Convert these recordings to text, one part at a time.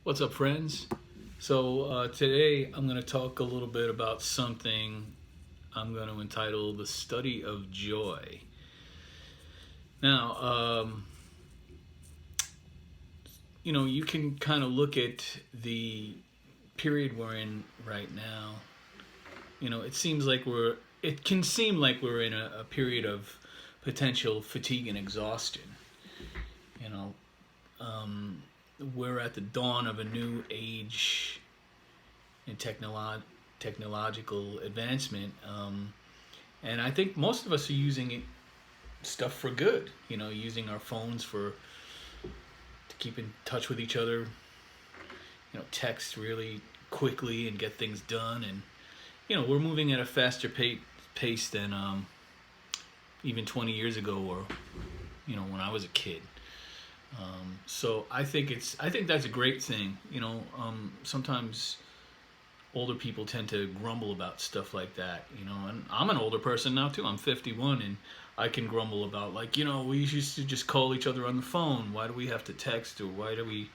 What's up, friends? Today I'm going to talk a little bit about something I'm going to entitle The Study of Joy. Now, you can kind of look at the period we're in right now. It can seem like we're in a period of potential fatigue and exhaustion. You know, um, we're at the dawn of a new age in technological advancement, and I think most of us are using stuff for good. Using our phones to keep in touch with each other. Text really quickly and get things done, and we're moving at a faster pace than even 20 years ago, or when I was a kid. So I think that's a great thing. Sometimes older people tend to grumble about stuff like that, and I'm an older person now too. I'm 51, and I can grumble about, like, we used to just call each other on the phone. Why do we have to text, or why do we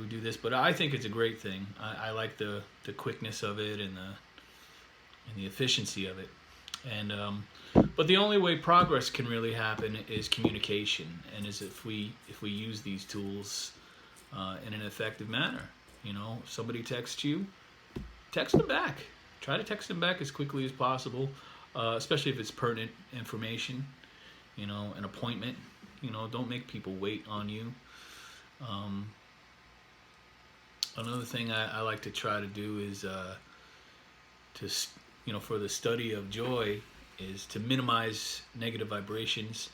do this? But I think it's a great thing. I like the quickness of it, and the efficiency of it. And but the only way progress can really happen is communication, and is if we use these tools in an effective manner. If somebody texts you, text them back. Try to text them back as quickly as possible, especially if it's pertinent information. An appointment. Don't make people wait on you. Um, Another thing I like to try to do is for the study of joy, is to minimize negative vibrations.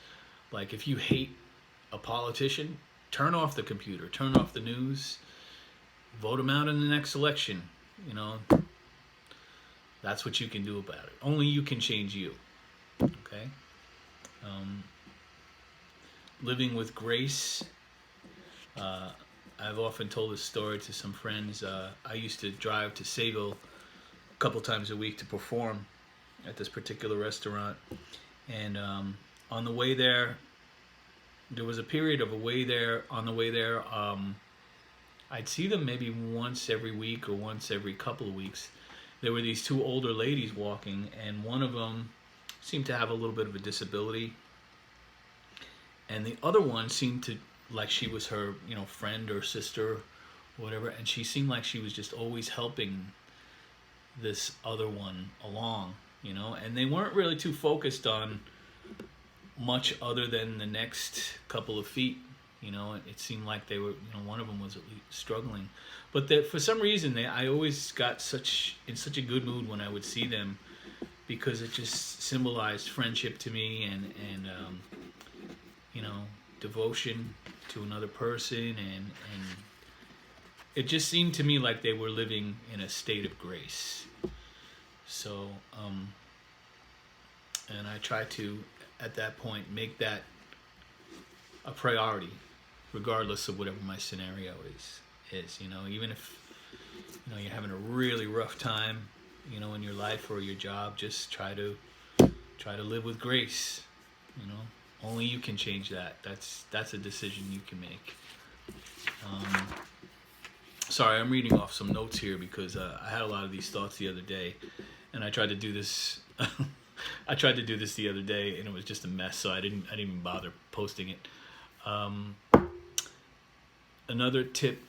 Like, if you hate a politician, turn off the computer, turn off the news, vote them out in the next election. That's what you can do about it. Only you can change you. Okay. um, Living with grace. I've often told this story to some friends. I used to drive to Sayville a couple times a week to perform at this particular restaurant, and on the way there was a period of a way there. On the way there, I'd see them maybe once every week or once every couple of weeks. There were these two older ladies walking, and one of them seemed to have a little bit of a disability, and the other one seemed to, like, she was her friend or sister or whatever, and she seemed like she was just always helping this other one along. And they weren't really too focused on much other than the next couple of feet. It seemed like they were, one of them was at least struggling, but that for some reason I always got in such a good mood when I would see them, because it just symbolized friendship to me, and devotion to another person, and it just seemed to me like they were living in a state of grace. So, and I try to, at that point, make that a priority, regardless of whatever my scenario is. Even if you're having a really rough time, in your life or your job, just try to live with grace. Only you can change that. That's a decision you can make. Sorry, I'm reading off some notes here because I had a lot of these thoughts the other day, and I tried to do this. I tried to do this the other day, and it was just a mess. So I didn't even bother posting it. Another tip: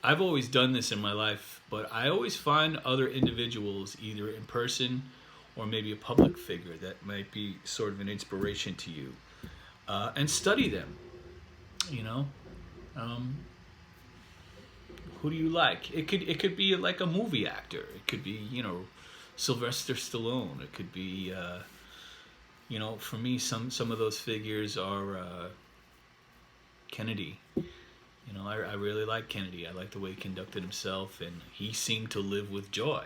I've always done this in my life, but I always find other individuals, either in person or maybe a public figure, that might be sort of an inspiration to you, and study them. You know. Who do you like? It could be like a movie actor. It could be Sylvester Stallone. It could be for me, some of those figures are Kennedy. I really like Kennedy. I like the way he conducted himself, and he seemed to live with joy.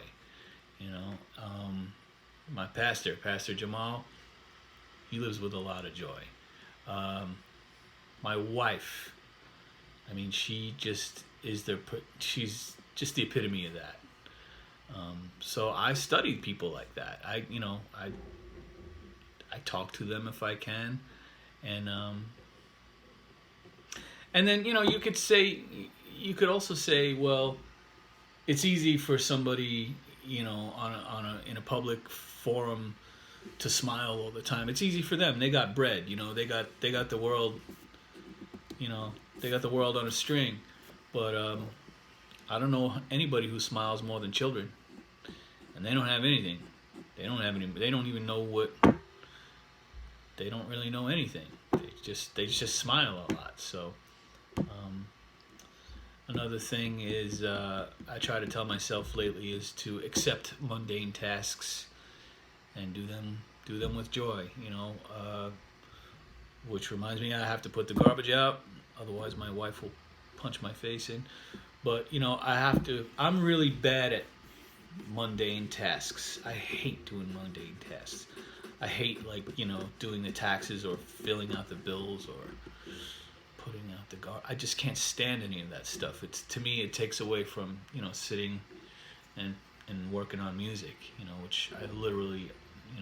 My Pastor Jamal, he lives with a lot of joy. My wife, I mean, she's just the epitome of that. So I study people like that. I talk to them if I can, and then you could say you could also say, well, it's easy for somebody, in a public forum to smile all the time. It's easy for them. They got bread. They got the world. They got the world on a string. But I don't know anybody who smiles more than children, and they don't have anything. They don't have any. They don't even know what. They don't really know anything. They just smile a lot. So another thing is I try to tell myself lately is to accept mundane tasks and do them with joy. Which reminds me, I have to put the garbage out, otherwise my wife will punch my face in. But I have to. I'm really bad at mundane tasks. I hate doing mundane tasks. I hate doing the taxes or filling out the bills or putting out the I just can't stand any of that stuff. To me it takes away from sitting and working on music. Which I literally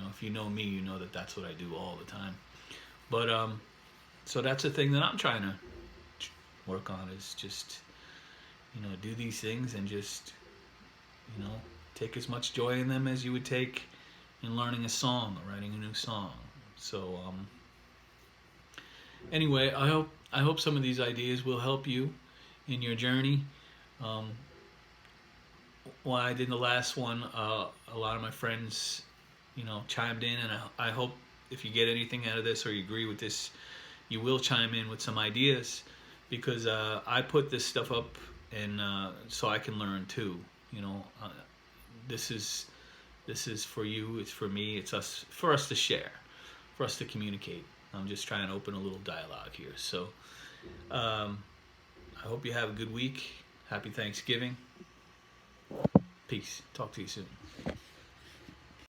if you know me, you know that that's what I do all the time. But so that's the thing that I'm trying to work on, is just do these things and just take as much joy in them as you would take in learning a song or writing a new song. So anyway, I hope some of these ideas will help you in your journey. When I did the last one, a lot of my friends chimed in, and I hope if you get anything out of this or you agree with this, you will chime in with some ideas, because I put this stuff up and so I can learn too. This is for you, it's for me, it's for us to share, for us to communicate. I'm just trying to open a little dialogue here. So I hope you have a good week. Happy Thanksgiving. Peace. Talk to you soon.